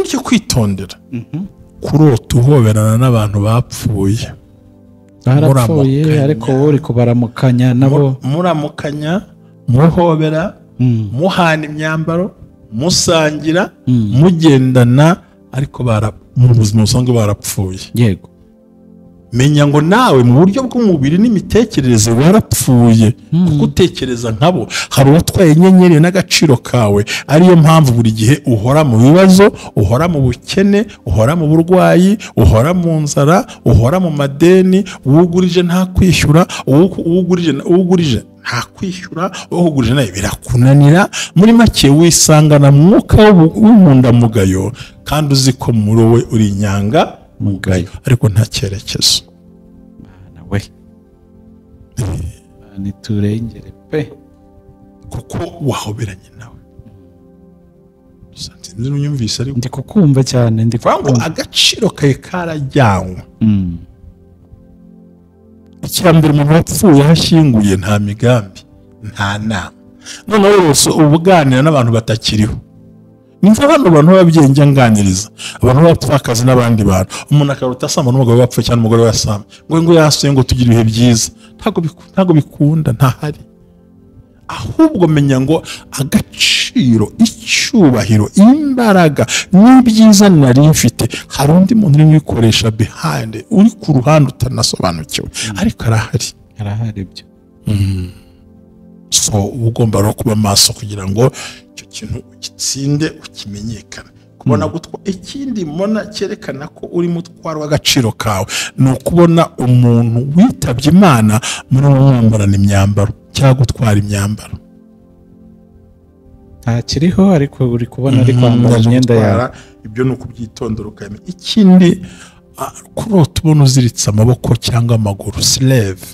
cyo kwitondera kurota uhoberana n'abantu bapfuye barapfuye ariko uri kubaramukanya nabo muramukanya muhobera muhana imyambaro musangira mugendana ariko mu buzima busanzwe barapfuye. Yego, menya ngo nawe mu buryo bw'umubiri n'imitekerereze warapfuye kuko utekereza nkabo. Hari uwatwaye inyenyeri n'agaciro kawe, ariyo mpamvu buri gihe uhora mu bibazo, uhora mu bukene, uhora mu burwayi, uhora mu nzara, uhora mu madeni. Uwugurije nta kwishyura, uwugurije nta kwishyura, uhugurije nawe birakunanira. Muri make wisangana mwuka w'inkundamugayo kandi uzi ko muri wowe uri inyanga mugayo ariko nta cyerekezo. Nawe niturengere pe kuko wahoberanye nawe. Sinzi unyumvise ariko ndi kukumva cyane, ndi kuvuga ngo agaciro kawe karajyanwa. Icyambere umuntu wapfuye hashyinguye nta migambi nta nama. Noneho rwose ubuganira n'abantu batakiriho. Nimva hano abantu babyeyi njya nganiriza abantu bapfakazi n'abandi bantu. Umuntu akaruta asamba n'umugabo wapfuye cyane umugore wasamba ngo yasuye ngo tugire ibihe byiza. Ntago bikunda, ntahari. Ahubwo menya ngo agaciro, icyubahiro, imbaraga n'ibyiza nari mfite hari undi muntu uri kwikoresha behind, uri ku ruhande utanasobanukiwe ariko arahari byo. So ugomba no kuba maso kugira ngo icyo kintu gitsinde ukimenyekane. Kubona gutwa ikindi mbona cyerekana ko uri mutwaro w'agaciro kawe ni ukubona umuntu witabye Imana muri mwambarana imyambaro cyangwa gutwara imyambaro. Ntakiriho ariko uri kubona ari kwambara imyenda yawe. Ibyo ni ukubyitondera ukamenya. Ikindi kurota ubona uziritse amaboko cyangwa amaguru, slave.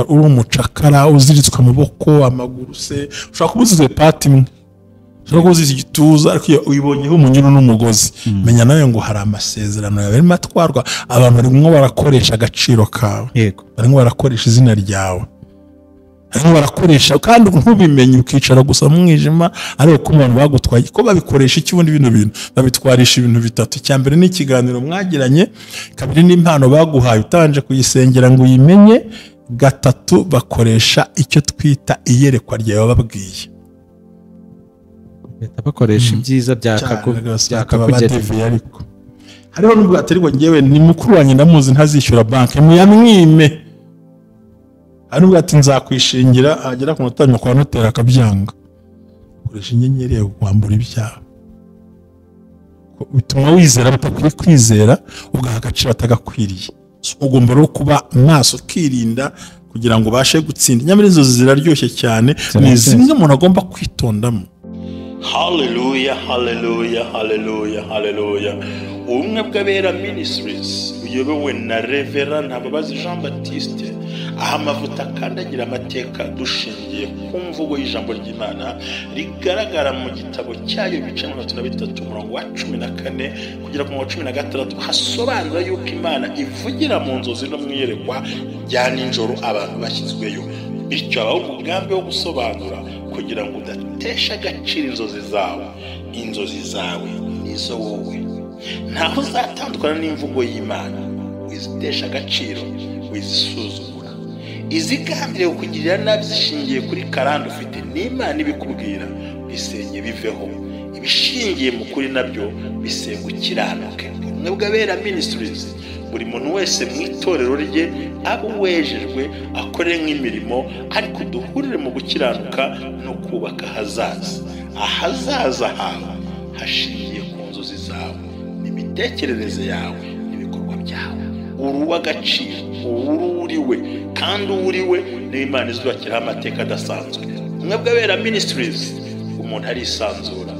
Uri umucakara uziritswe amaboko amaguru se, ushobora kuba uzize pati imwe, ushobora kuba uzize igituza ariko iyo uyibonyeho umunyururu n'umugozi menya nawe ngo hari amasezerano yawe arimo atwarwa. Abantu barimo barakoresha agaciro kawe, barimo barakoresha izina ryawe, barimo barakoresha kandi ntubimenye ukicara gusa mu mwijima ariko ko abantu bagutwaye ko babikoresha iki. Ubundi bino bintu babitwarisha ibintu bitatu. Icyambere ni ikiganiro mwagiranye, kabiri ni impano baguhaye utabanje kuyisengera ngo uyimenye, gatatu bakoresha icyo twita iyerekwa ryawe bababwiye. Bakoresha ibyiza byakakugera ariko hariho n'ubwo aterwa ngewe ni mukuru wanjye ndamuzi ntazishyura banki muyamwime. Arubwo ati nzakwishingira agera ku mutanyo kwa notera akabyanga. Koresha inyenyeri yo kwambura ibyaha. Bituma wizera batakwiye kwizera ugaha agaciro atagakwiriye. Ugomba rero kuba maso ukirinda kugira ngo ubashe gutsinda. Nyamara izo ziraryoshye cyane, ni zimwe umuntu agomba kwitondamo. Hallelujah, hallelujah, hallelujah, hallelujah. Ubumwe bw'Abera Ministries uyobowe na Reverend Ntababazi Jean Baptiste, aha amavuta akandagira amateka dushingiye ku mvugo y'ijambo ry'Imana rigaragara mu gitabo cyayo bice 23 umurongo wa 14 kugera ku 16 hasobanura yuko Imana ivugira mu nzozi no mwiyerekwa rya ninjoro abantu bashyizweyo. Bityo abaho umugambi wo gusobanura kugira ngo udatesha agaciro inzozi zawe. Inzozi zawe nizo wowe, ntaho uzatandukana n'imvugo y'Imana. Wizitesha agaciro, wizisuzugura, izigambiriye kukugirira nabi zishingiye kuri karande ufite n'Imana ibikubwira bisenye biveho. Ibishingiye mu kuri nabyo bisenga ukiranuke. Ubumwe bw'Abera Ministries buri muntu wese mu itorero rye abo wejejwe akore nk'imirimo ariko duhurire mu gukiranuka no kubaka ahazaza hawe hashingiye ku nzozi zawe n'imitekerereze yawe n'ibikorwa byawe. Uruw'agaciro, uriwe kandi uriwe n'Imana izubakiraho amateka adasanzwe. Ubumwe bw'Abera Ministries umuntu arisanzura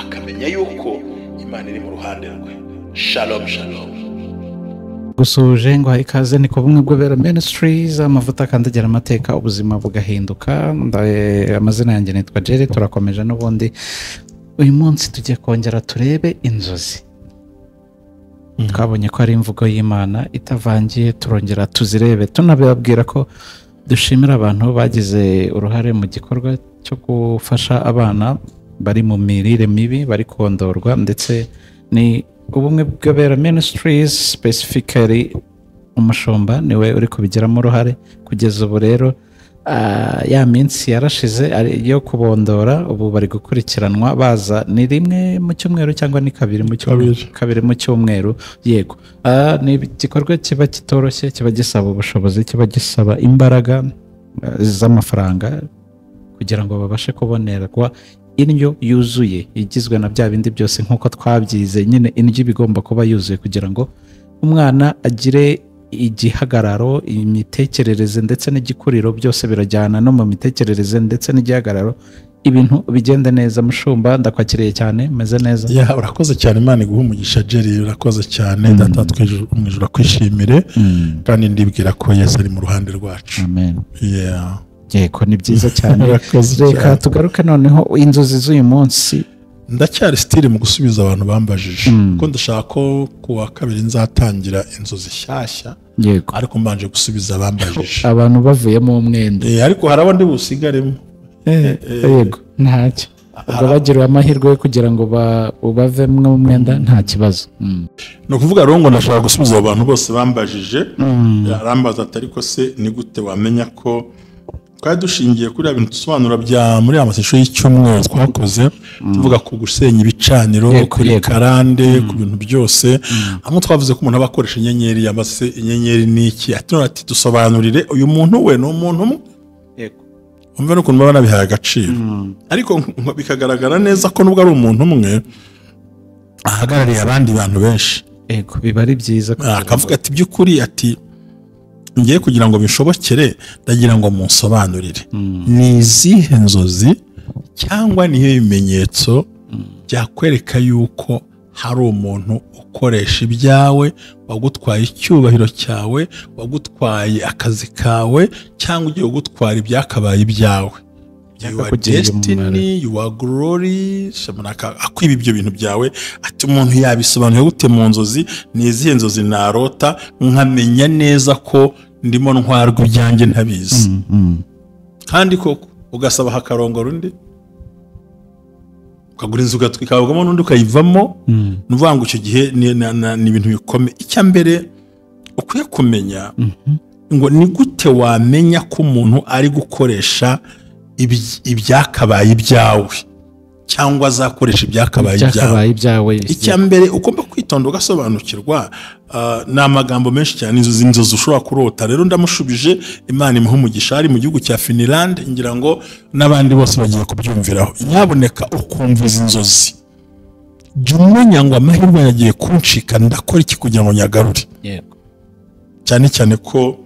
akamenya yuko Imana iri mu ruhande rwe. Shalom shalom. Gusuje ngo ikaze ni ku Bumwe bw'Abera Ministries, amavuta akandagira amateka ubuzima bugahinduka. Amazina yanjye nitwa Jerry. Turakomeje n'ubundi uyu munsi tugiye kongera turebe inzozi. Twabonye ko ari imvugo y'Imana itavangiye, turongera tuzirebe tunababwira ko dushimira abantu bagize uruhare mu gikorwa cyo gufasha abana bari mu mirire mibi bari kondorwa, ndetse ni ubumwe bw'abera ministries specifically umushumba niwe uri kubigiramo uruhare kugeza ubu. Rero ya minsi yarashize yo kubondora, ubu bari gukurikiranwa baza ni rimwe mu cyumweru cyangwa ni kabiri mu cyumweru. Yego, ni igikorwa kiba kitoroshye, kiba gisaba ubushobozi, kiba gisaba imbaraga z'amafaranga kugira ngo babashe kubonerwa indyo yuzuye igizwe na bya bindi byose nk'uko twabyize. Nyine indyo iba igomba kuba yuzuye kugira ngo umwana agire igihagararo, imitekerereze ndetse n'igikuriro, byose birajyana no mu mitekerereze ndetse n'igihagararo, ibintu bigenda neza. Mushumba, ndakwakiriye cyane, meze neza? Urakoze cyane, Imana iguhe umugisha Jerry, urakoze cyane. Data mu ijuru akwishimire, kandi ndibwira ko Yesu ari mu ruhande rwacu. Amen. Yego, ni byiza cyane. Reka tugaruke noneho inzozi z'uyu munsi. Ndacyari stile mu gusubiza abantu bambajije kuko ndashaka ko kuwa kabiri nzatangira inzozi nshyashya, ariko mbanje gusubiza abambajije, abantu bavuyemo umwenda, ariko hari abandi busigaremo. Yego, ntacyo, ubwo bagiriwe amahirwe yo kugira ngo bavemo umwenda, nta kibazo. Ni ukuvuga rero ngo ndashaka gusubiza abantu bose bambajije. Arambaza ati ariko se ni gute wamenya ko twari dushingiye kuri ibintu dusobanura bya muri amasesho y'icyumweru twakoze, tuvuga ku gusenya ibicaniro, kuri karande, ku bintu byose. Amwe twavuze ko umuntu aba akoresha inyenyeri, yamase inyenyeri n'iki, ati dusobanurire uyu muntu we ni umuntu umwe. Umva n'ukuntu baba nabihaye agaciro, ariko bikagaragara neza ko nubwo ari umuntu umwe ahagarariye abandi bantu benshi. Biba ari byiza akavuga ati by'ukuri, ati ngiye kugira ngo bishobokere ndagira ngo munsobanurire ni izihe nzozi cyangwa niyo bimenyetso byakwereka yuko hari umuntu ukoresha ibyawe, wagutwaye icyubahiro cyawe, wagutwaye akazi kawe, cyangwa ugiye gutwara ibyakabaye ibyawe. Your destiny, your glory, akwiba ibyo bintu byawe. Ati umuntu yabisobanuye gute mu nzozi? Ni izihe nzozi narota nkamenya neza ko ndimo ntwarwa ibyanjye ntabizi? Kandi koko ugasaba hakarongora undi, ukagura inzu ugatwikabwamo n'undi ukayivamo. Nuvuga ngo icyo gihe ni ibintu bikomeye. Icya mbere ukwiye kumenya ngo ni gute wamenya ko umuntu ari gukoresha ibyakabaye ibyawe cyangwa azakoresha ibyakabaye ibyawe. Icya mbere ugomba kwitonda ugasobanukirwa, ni amagambo menshi cyane inzozi ushobora kurota. Rero ndamushubije, Imana imuhe umugisha, ari mu gihugu cya Finland, ngira ngo n'abandi bose bagiye kubyumviraho. Nyaboneka ukumva izi nzozi, jya umenya ngo amahirwe yagiye kunshika, ndakora iki kugira ngo nyagarure. Cyane cyane ko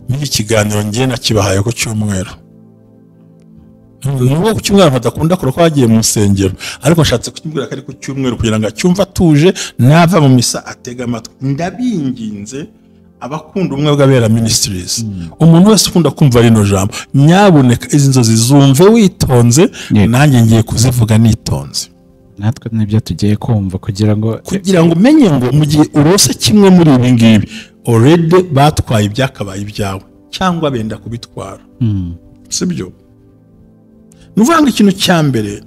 muri ikiganiro ngiye nakibahaye ku cyumweru. Nubwo ku cyumweru badakunda kure ko bagiye mu nsengero, ariko nshatse kukibwira ko ari ku cyumweru kugira ngo acyumve atuje, nava mu misa atega amatwi. Ndabinginze abakunda ubumwe bw'abera ministries, umuntu wese ukunda kumva rino jambo, nyaboneka izi nzozi zumve witonze, nanjye ngiye kuzivuga nitonze. Natwe nibyo tugiye kumva kugira ngo umenye ngo mu gihe urose kimwe muri ibi ngibi already batwaye ibyakabaye ibyawe cyangwa benda kubitwara. Sibyo? Nuvuga ngo ikintu cya mbere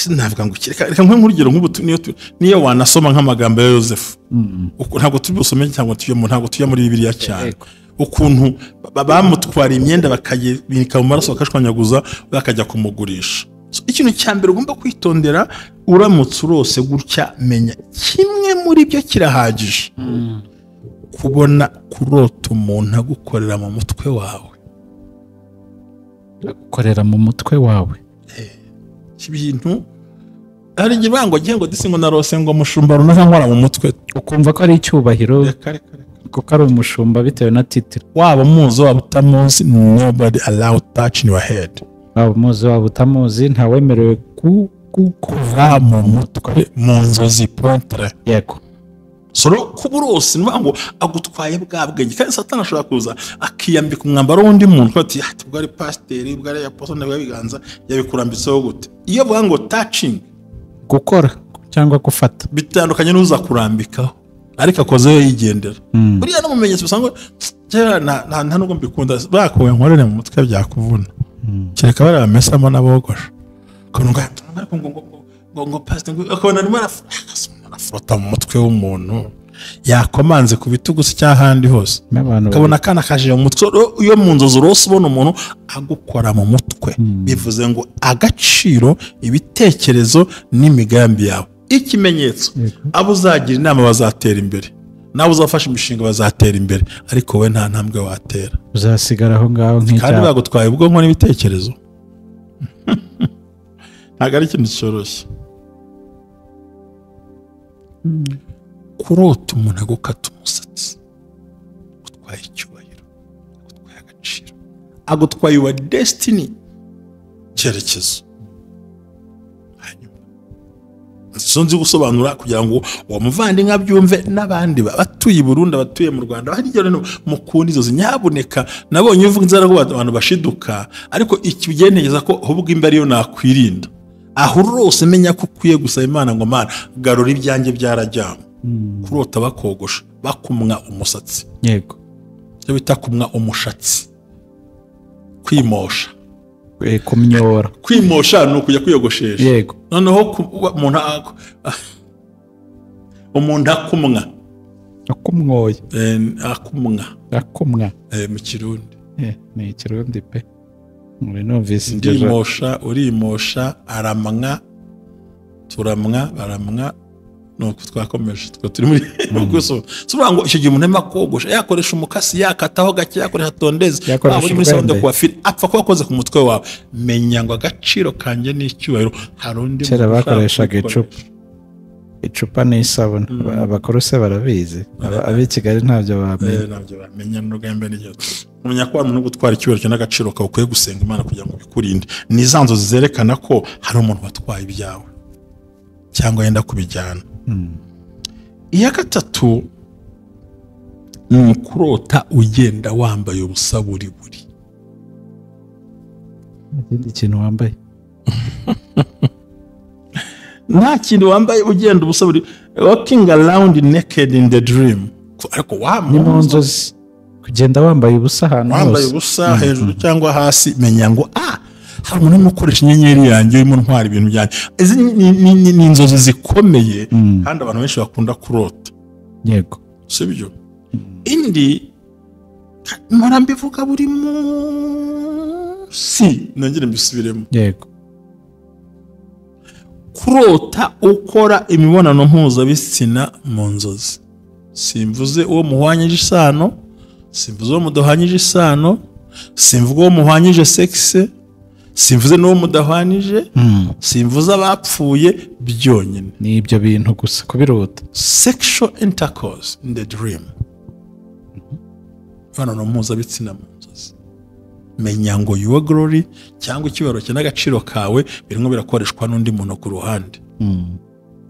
navuga ngo reka nk'urugero nk'ubu niyo wanasoma nk'amagambo ya Yosefu, ntabwo turi busome cyangwa ntabwo tuye muri Bibiliya cyane, ukuntu bamutwara imyenda bakayibika mu maraso bakashwanyaguza bakajya kumugurisha. Ikintu cya mbere ugomba kwitondera, uramutse urose gutya, menya kimwe muri byo kirahagije. Kubona kurota umuntu agukorera mu mutwe wawe, gukorera mu mutwe wawe ibintu hari igibango ngo disi ngo narose ngo mushumba runaka nkora mu mutwe, ukumva ko ari icyubahiro kuko ari umushumba bitewe na titire. Waba muzi waba utamuzi, nobody allowed touch in your head. Waba muzi waba utamuzi, ntawemerewe kuva mu mutwe mu nzozi pointre. Yego. Solo kuburose nuvuga ngo agutwaye bwa bwenge, kandi Satani ashobora kuza akiyambika umwambaro w'undi muntu ati bwa ari pasiteri, bwa ari apostle, bwa biganza yabikurambitseho gute. Iyo avuga ngo touching, gukora cyangwa gufata, bitandukanye n'uza kurambikaho ariko akozeyo yigendera. Buriya no mumenyetso usanga nta nubwo mbikunda, bakowe nkorere mu mutwe byakuvuna. kereka bari bamesamo n'abogosha ngo pastor akabona arimo arafrota mu mutwe w'umuntu yakomanze ku bitugu se cyahandi hose kabona kana kaje mu mutwe iyo mu nzozi rose ubona umuntu agukora mu mutwe bivuze ngo agaciro ibitekerezo n'imigambi yawe ikimenyetso abo uzagira inama bazatera imbere nawe uzafasha imishinga bazatera imbere ariko we nta ntambwe watera uzasigara aho ngaho nk'icyaha kandi bagutwaye ubwonko n'ibitekerezo ntabwo ari ikintu cyoroshye kurota umuntu agukata umusatsi agutwaye icyubahiro agutwaye agaciro agutwaye uwa destiny cyerekezo hanyuma nzi gusobanura kugira ngo uwo muvandimwe abyumve n'abandi batuye i Burundi abatuye mu Rwanda hari rero mukundi izo nyaboneka nabonye uvuga inzara ko abantu bashiduka ariko ikigenegeza ko ahubwo imbere yo nakwirinda aho rose menya ko ukwiye gusaba Imana ngo Mana garura ibyanjye byarajyamo kurota bakogosha bakumwa umusatsi yego cyo bita kumwa umushatsi kwimosha kumnyora kwimosha no kujya kwiyogoshesha yego noneho umuntu akumwoye akumwa mu Kirundi ni Kirundi pe urimosha aramwa turamwa baramwa nuko twakomeje turi muri guso subira ngo icyo gihe umuntu makogosha yakoresha umukasi yakataho gake yakoresha tondeze uri muri salon de coiffure apfa ko wakoze ku mutwe wawe menya ngo agaciro kanje n'icyubahiro harundi cyera bakoreshaga icupa n'isabune abakorose barabizi abi Kigali ntabyo bamenya n'ugambe n'icyo umenya ko umuntu gutwara icyubahiro n'agaciro kawe ukwiye gusenga Imana kugira ngo bikurinde nizanzo zerekana ko hari umuntu watwaye ibyawe cyangwa yenda kubijyana iya gatatu ni ukurota ugenda wambaye ubusa buri ikindi kintu wambaye nta kintu wambaye ugenda ubusa buri walking around naked in the dream ariko ni mu nzozi kugenda wambaye ubusa ahantu hose wambaye ubusa hejuru cyangwa hasi menya ngo hari umuntu urimo ukoresha inyenyeri yanjye urimo ntwara ibintu byanjye izi ni inzozi zikomeye kandi abantu benshi bakunda kurota yego sibyo indi mpora mbivuga buri munsi nongere mbisubiremo yego kurota ukora imibonano mpuzabitsina mu nzozi simvuze uwo muhwanyije isano simvuze uwo mudahwanyije isano simvuze uwo muhwanyije sexe simvuze n'uwo mudahwanije simvuze abapfuye byonyine ni ibyo bintu gusa kubirota sexual intercourse in the dream imibonano mpuzabitsina mu nzozi menya ngo your glory cyangwa icyubahiro cye n'agaciro kawe birimo birakoreshwa n'undi muntu ku ruhande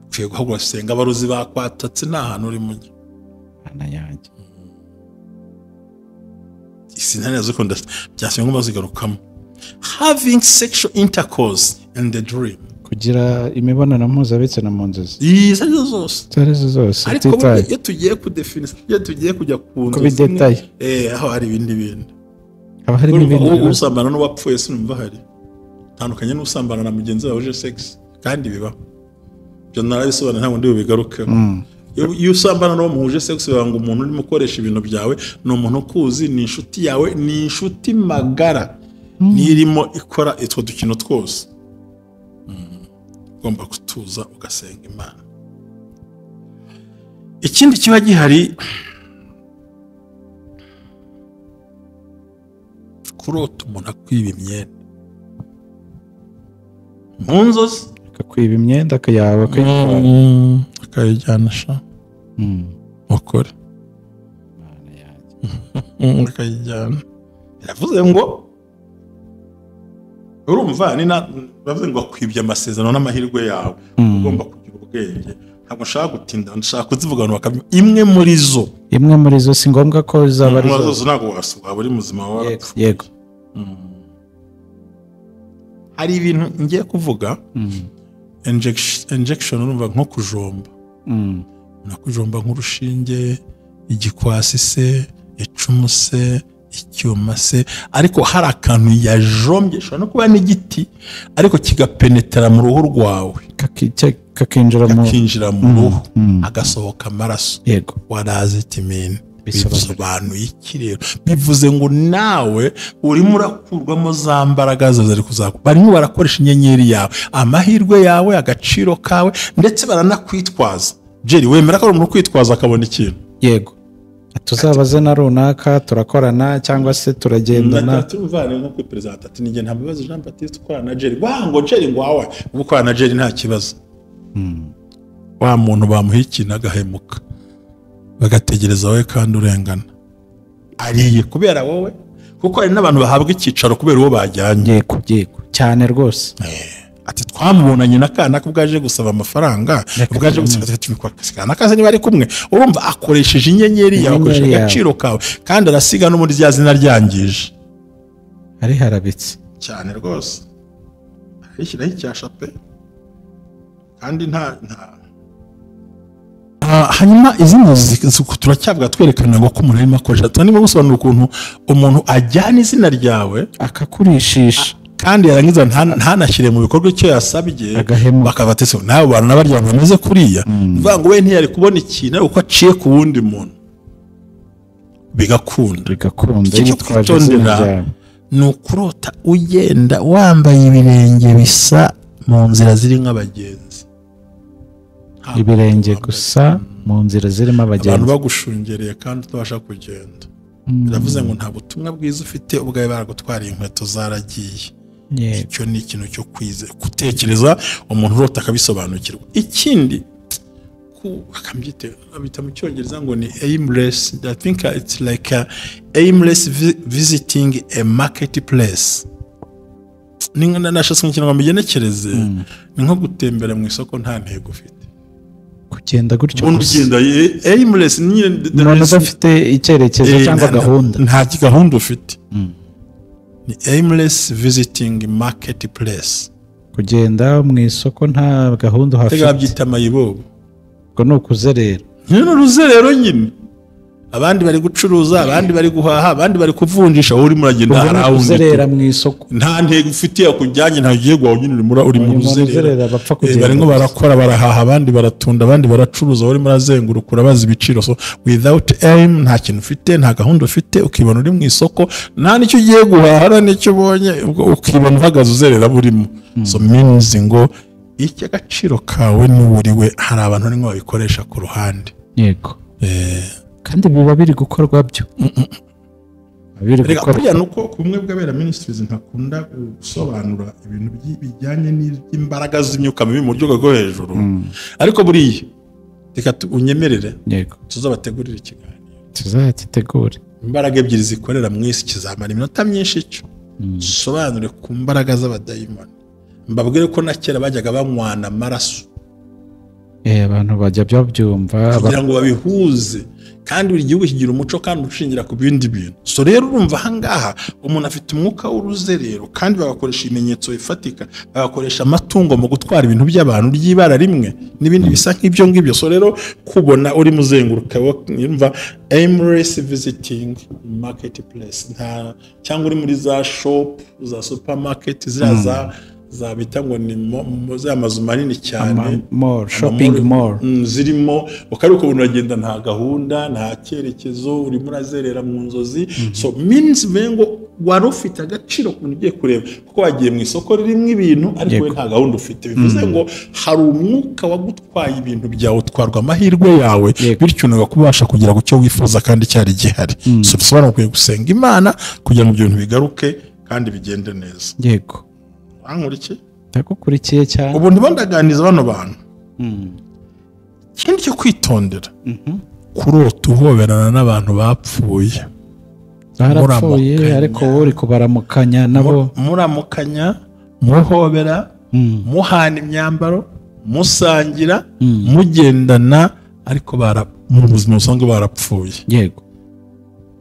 ugiye guhagura senga abaruzi bakwatatse nta hantu uri mujye ana yanjye isinane zikunda byashyira ngo bazigarukamo having sexual intercourse in the dream kugira imibonano mpuzabitsina mu nzozi izo zose ariko iyo tugiye kudefine iyo tugiye kujya ku nzozi aho hari ibindi bintu haba hari n'ibindi usambana n'uwapfuye sinumva hari tandukanye n'usambana na mugenzi wawe uje sex kandi bibaho byo narabisobanura ntabwo ndi bubigarukeho iyo usambana n'uwo muhuje sex ngo umuntu urimo ukoresha ibintu byawe ni umuntu ukuzi ni inshuti yawe ni inshuti magara nirimo ikora itwo dukino twose ugomba kutuza ugasenga Imana ikindi kiba gihari kurota umuntu akwiba imyenda mu nzozi akakwiba imyenda akayawe akayijyana sha ukore akayijyana yavuze ngo urumva bavuze ngo akwibye amasezerano n'amahirwe yawe ugomba kugira ubwenge ntabwo nshaka gutinda nshaka kuzivuga imwe muri zo si ngombwa ko zaba ari zo ntabwo waba uri muzima wawe yego hari ibintu ngiye kuvuga injection urumva nko kujomba nakujomba nk'urushinge igikwasi se icumu se icyuma se ariko hari akantu yajombye shobora no kuba n'igiti ariko kigapenetera mu ruhu rwawe kakinjira mu ruhu agasohoka amaraso yego warazi timini bisobanuye iki rero bivuze ngo nawe urimo urakurwamo za mbaraga zari kuzakora barimo barakoresha inyenyeri yawe amahirwe yawe agaciro kawe ndetse baranakwitwaza Jerry wemera ko umuntu kwitwaza akabona ikintu yego tuzabaze na runaka turakorana cyangwa se turagendana turuvane nko kuri president ati ninge nta bibazo Jean Baptiste ukorana na Jerry ngo Jerry ngo wawe ukorana na Jerry nta kibazo wa muntu bamuhikina agahemuka bagategereza wowe kandi urengana ariye kubera wowe kuko hari n'abantu bahabwa icyicaro kubera uwo bajyanye yego cyane rwose ati twamubonanye n'akana ko bwaje gusaba amafaranga bwaje gusaba tubikora kaze niba ari kumwe urumva akoresheje inyenyeri yawe akoresheje agaciro kawe kandi arasiga no muri rya zina ryangije ari harabitse cyane rwose arishyiraho icyasha pe kandi nta hanyuma izina turacyavuga twerekana ngo ko umuntu arimo akoresha turimo gusobanura ukuntu umuntu ajyana izina ryawe akakurishisha kandi yarangiza ntanashyire mu bikorwa icyo yasabye bakabatese nawe bantu n'abarya bameze kuriya bivuga ngo we ntiyari kubona ikintu ariko aciye ku wundi muntu bigakunda yitwaje ni ukurota ugenda wambaye ibirenge bisa mu nzira ziri nk'abagenzi ibirenge gusa mu nzira zirimo abagenzi abantu bagushungereye kandi utabasha kugenda biravuze ngo nta butumwa bwiza ufite ubwawe baragutwariye inkweto zaragiye icyo ni ikintu cyo kwize gutekereza umuntu urota akabisobanukirwa ikindi bita mu cyongereza ngo ni aimless I think it's like a aimless visiting a marketplace ninga nashaka ikintu ngo mbigenekereze ni nko gutembera mu isoko nta ntego ufite kugenda gutyo ugenda aimless none udafite icyerekezo cyangwa gahunda nta gahunda ufite ni aimless visiting marketplace kugenda mu isoko nta gahunda uhafite tega byita mayibobo ngo no kuzerera n'uruzerero nyine abandi bari gucuruza abandi bari guhaha abandi bari kuvunjisha uri muragenda haraho kuzerera mu isoko nta ntego ufitiye kujyanye nta giye gwaho nyine uri mu ruzerero bari ngo barakora barahaha abandi baratunda abandi baracuruza uri murazenguruka urabaza ibiciro so without aim nta kintu ufite nta gahunda ufite ukibona uri mu isoko nta nicyo ugiye guhaha nicyo ubonye ukibona uhagaze uzerera burimo so means ngo iki agaciro kawe n'uburiwe hari abantu barimo babikoresha ku ruhande yego kandi biba biri gukorwa byo reka burya nuko kumwe bw'abera ministries ntakunda gusobanura ibintu bijyanye n'imbaraga z'imyuka mibi mu buryo bwo hejuru ariko buriya reka unyemerere tuzabategurira ikiganiro tuzakitegure imbaraga ebyiri zikorera mu isi kizamara iminota myinshi cyo sobanure ku mbaraga z'abadayimoni mbabwire ko na kera bajyaga banywana amaraso abantu bajya babyumva kugira ngo babihuze kandi buri gihugu kigira umuco kandi ushingira ku bindi bintu so rero urumva ahangaha umuntu afite umwuka w'uruzerero kandi bagakoresha ibimenyetso bifatika bagakoresha amatungo mu gutwara ibintu by'abantu ry'ibara rimwe n'ibindi bisa nk'ibyo ngibyo so rero kubona uri muzenguruka yumva aimless visiting marketplace cyangwa uri muri za shop za supermarket zabita ngo ni za mazu manini cyane shopping mall zirimo ukaruko umuntu agenda nta gahunda nta cyerekezo uri murazerera mu nzozi so means mengo wari ufite agaciro ku ugiye kureba kuko wagiye mu isoko ririmo ibintu ariko nta gahunda ufite bivuze ngo hari umwuka wagutwaye ibintu byawe utwarwa amahirwe yawe bityo unagakubasha kugera ku cyo wifuza kandi cyari gihari so bisobanura ukwiye gusenga Imana kugira ngo ibyo bintu bigaruke kandi bigende neza yego ankurikiye ndakukurikiye cyane ubu ndimo ndaganiza bano bantu ikindi cyo kwitondera kurota uhoberana n'abantu bapfuye barapfuye ariko wowe uri kubaramukanya nabo muramukanya muhobera muhana imyambaro musangira mugendana ariko mu buzima busanzwe barapfuye yego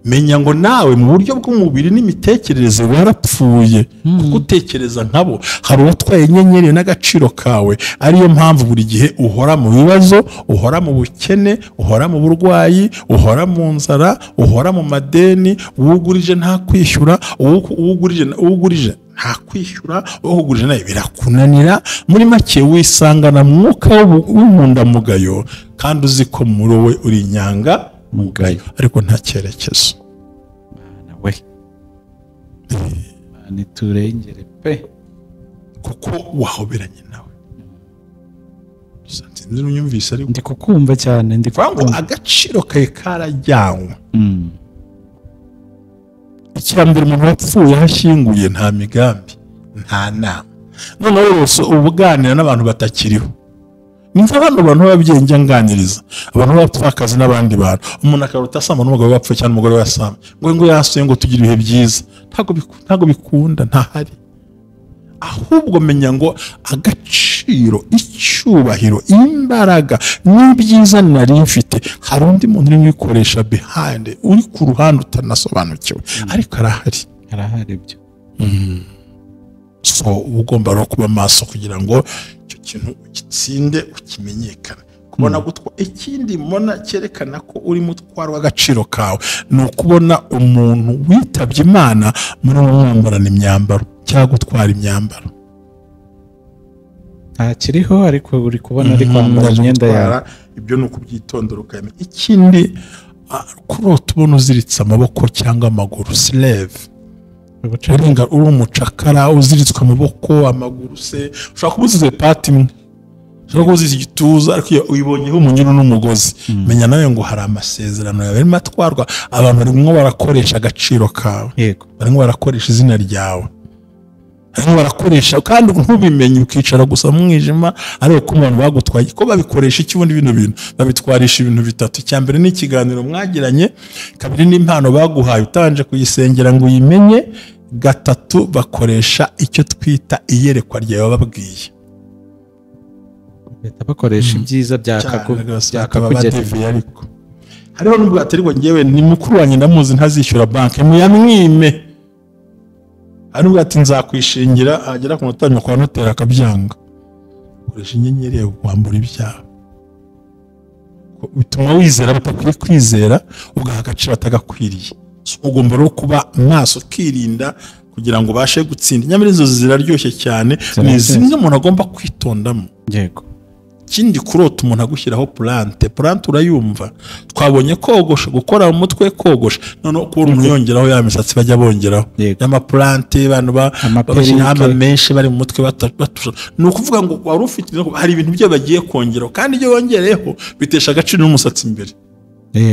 menya ngo nawe mu buryo bw'umubiri n'imitekerereze warapfuye kuko utekereza nkabo. Hari uwatwaye inyenyeri n'agaciro kawe, ariyo mpamvu buri gihe uhora mu bibazo, uhora mu bukene, uhora mu burwayi, uhora mu nzara, uhora mu madeni. Uwugurije nta kwishyura, uwugurije nta kwishyura, uhugurije nawe birakunanira. Muri make wisangana mwuka w'umundamugayo kandi uzi ko muri wowe uri inyanga mugayo ariko nta cyerekezo. we niturengere pe kuko wahoberanye nawe. Sinzi n'unyumvise ariko ndi kukumva cyane, ndi kuvuga agaciro kawe karajyanwe. Icyambere umuntu wapfuye hashyinguye nta migambi nta nama. Noneho rwose ubuganira n'abantu batakiriho. Ni nk'abantu b'ababyeyi njya nganiriza, abantu b'abapfakazi n'abandi bantu. Umuntu akaruta asamba n'umugabo wapfuye cyangwa umugore wasamba ngo yasuye ngo tugire ibihe byiza. Ntago bikunda, ntahari. Ahubwo menya ngo agaciro, icyubahiro, imbaraga n'ibyiza nari mfite hari undi muntu uri kubikoresha behind, uri ku ruhande utanasobanukiwe ariko arahari byo. So ugomba no kuba maso kugira ngo icyo kintu gitsinde ukimenyekana. Kubona gutwa ikindi mbona cyerekana ko uri mutwaro w'agaciro kawe ni ukubona umuntu witabye Imana muri mwambarana imyambaro cyangwa gutwara imyambaro. Kiriho ariko uri kubona ari kwambara imyenda yawe. Ibyo ni ukubyitondera ukamenya. Ikindi kurota ubona uziritse amaboko cyangwa amaguru, slave. Uri umucakara uziritswe amaboko amaguru se, ushobora kubuzize pati imwe, ushobora kubuzize igituza, ariko iyo uyibonyeho umunyururu n'umugozi menya nawe ngo hari amasezerano yawe arimo atwarwa. Abantu barimo barakoresha agaciro kawe, barimo barakoresha izina ryawe, barimo barakoresha kandi ntubimenye ukicara gusa mu mwijima ariko ko umuntu bagutwaye ko babikoresha iki. Ubundi bino bintu babitwarisha ibintu bitatu. Icyambere ni ikiganiro mwagiranye, kabiri ni impano baguhaye utanje kuyisengera ngo uyimenye, gatatu bakoresha icyo twita iyerekwa ryawe bababwiye. Bakoresha ibyiza byakakugera ariko hariho n'ubwo aterwa ngewe ni mukuru wanjye ndamuzi ntazishyura banki muyamwime. Hari n'ubwo ati nzakwishingira agera ku notanyo kwa noteri akabyanga. Koresha inyenyeri yawe kwambura ibyaha, bituma wizera batakwiye kwizera, ugaha agaciro batagakwiriye. Ugomba rero kuba maso ukirinda kugira ngo ubashe gutsinda. Nyamara inzozi ziraryoshye cyane, ni zimwe umuntu agomba kwitondamo. Yego. Ikindi kurota umuntu agushyiraho plante urayumva. Twabonye kogosha, gukora mu mutwe kogosha, noneho kubona umuntu yongeraho ya misatsi bajya bongeraho y'ama plante, abantu babashyiraho menshi bari mu mutwe batusha. Ni ukuvuga ngo wari ufite hari ibintu byo bagiye kongeraho, kandi ibyo wongereho bitesha agaciro n'umusatsi imbere.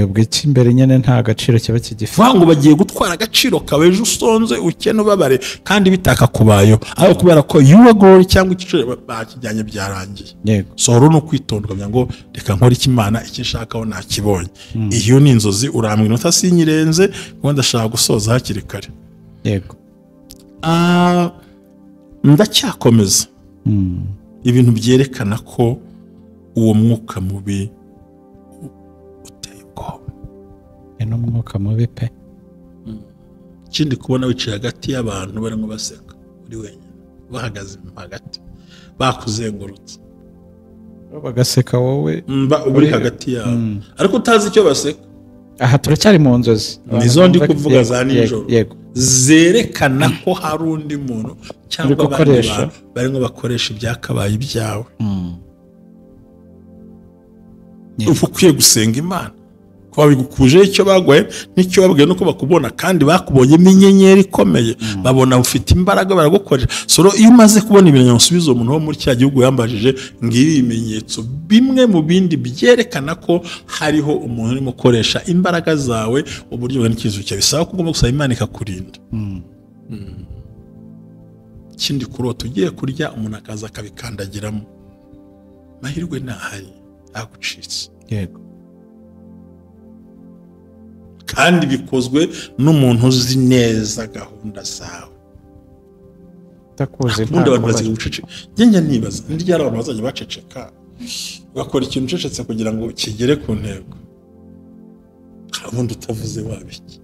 Ubwo imbere nyine nta gaciro kiba kigifite. Ngo bagiye gutwara agaciro kawe ejo usonze ukene ubabare kandi bitaka kubayo, aho kubera ko your glory cyangwa igiciro bakijyanye byarangiye. Yego. So rero no kwitondwa ngo reka nkora iki Imana icyo nshakaho nakibonye. Iyo ni inzozi urambwe inota sinyirenze ngo ndashaka gusoza hakiri kare. Yego. Ndacyakomeza. Ibintu byerekana ko uwo mwuka mubi n'umwuka mubi pe. Ikindi kubona wicaye hagati y'abantu barimo baseka uri wenyine, bahagaze hagati bakuzengurutse bagaseka wowe uri hagati yabo ariko utazi icyo baseka. Aha turacyari mu nzozi nizo ndi kuvuga za nijoro zerekana ko hari undi muntu cyangwa abandi bantu barimo bakoresha ibyakabaye ibyawe. Ukwiye gusenga Imana kuba bigukuje icyo bagwaye n'icyo babwiye nuko bakubona kandi bakubonyemo inyenyeri ikomeye, babona ufite imbaraga baragukorera. So iyo umaze kubona ibimenyetso subizo umuntu wo muri cya gihugu yambajije ngibi ibimenyetso bimwe mu bindi byerekana ko hariho umuntu urimo gukoresha imbaraga zawe uburyo bw'ikizu cyawe, bisaba ko ugomba gusaba Imana ikakurinda. Ikindi kurota ugiye kurya umuntu akaza akabikandagiramo, mahirwe ntahari agucitse. Yego. Kandi bikozwe n'umuntu uzi neza gahunda zawe. Takuze nta abantu bazira ubucece. Njye nibaza ndi abantu bazajya baceceka bakora ikintu ucecetse kugira ngo kigere ku ntego. Ubundi utavuze wabiki.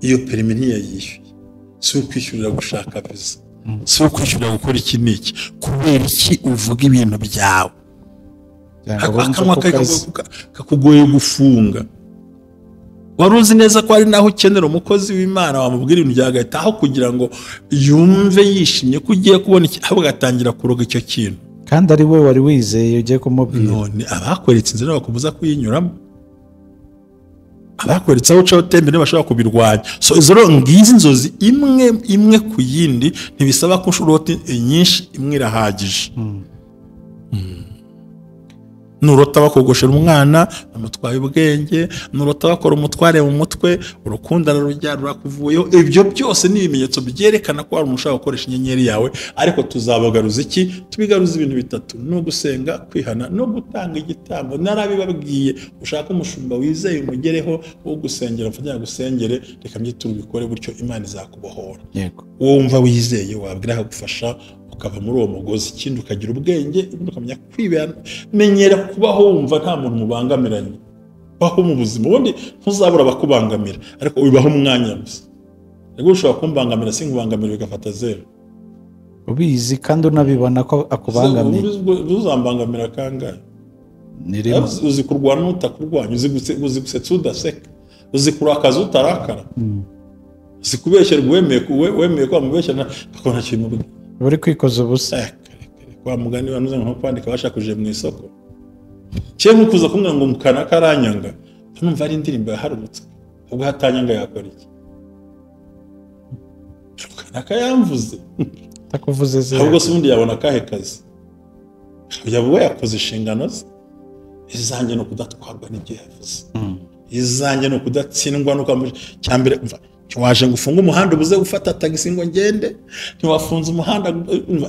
iyo perimi ntiyayishyuye, si ukwishyurira gushaka viza, si ukwishyurira gukora iki n'iki. Kubera iki uvuga ibintu byawe? Akanwa kakugoye gufunga. Wari uzi neza ko ari naho ukenera umukozi w'Imana wamubwira ibintu byagahita, aho kugira ngo yumve yishimye ko ugiye kubona iki, ahubwo agatangira kuroga icyo kintu. kandi ari we wari wizeye ugiye kumubwira. None abakweretse inzira bakubuza kuyinyuramo, abakweretse aho ucaho utembere bashobora kubirwanya. So izo ngizi inzozi imwe ku yindi, ntibisaba ko ushobora nyinshi, imwe irahagije. Nurota bakogoshera umwana amutwaye ubwenge, nurota bakora umutware mu mutwe, urukundo rujya rurakuvuyeho, ibyo byose ni ibimenyetso byerekana ko ari umushaka gukoresha inyenyeri yawe. Ariko tuzabagaruza iki? Tubigaruza ibintu bitatu: no gusenga, kwihana, no gutanga igitambo. Narabibabwiye, ushaka umushumba wizeye umugereho wo gusengera, mfanya gusengere, reka myitura ubikore, gutyo Imana izakubohora. Yego, wumva wizeye wabwira gufasha ukava muri uwo mugozi. Ikindi ukagira ubwenge, ukamenya kwibera, menyera kubaho wumva nta muntu mubangamiranye. Baho mu buzima, ubundi ntuzabura abakubangamira, ariko ubibaho umwanya gusa. Rego ushobora kumbangamira, sinkubangamira bigafata zero. ubizi kandi unabibona ko akubangamiye. Uzambangamira kangahe? Uzi kurwana n'utakurwanya, uzi gusetsa udaseka, uzi kurakaza utarakara, uzi kubeshyera wemeye ko wamubeshyera akabona kintu uri kwikoza ubusa. Kwa mugani wanuze nko kwandika bashakuje mu isoko, cye nkukuza kumwe ngo mukana karanyanga, numva ari indirimbo yaharutse, ubwo hatanyanga yakora iki? Nakayamvuze takuvuze ze, ahubwo se undi yabona kahe kazi? Yavuye yakoze inshingano ze. Izanjye no kudatwarwa n'ibyo yavuze, izanjye no kudatsindwa no cyambere. Waje ngufunga umuhanda ubuze gufata tagisi ngo ngende, ntiwafunze umuhanda,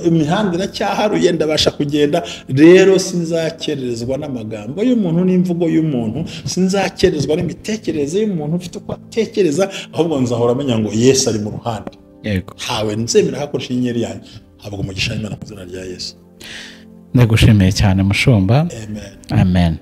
imihanda iracyaharuye ndabasha kugenda. Rero sinzakererezwa n'amagambo y'umuntu n'imvugo y'umuntu, sinzakererezwa n'imitekerereze y'umuntu ufite uko atekereza, ahubwo nzahora amenya ngo Yesu ari mu ruhande. Yego, hawe nzemera hakoresha inyenyeri yanjye, habwo umugisha Imana mu izina rya Yesu. ndagushimiye cyane mushumba. Amen. Amen.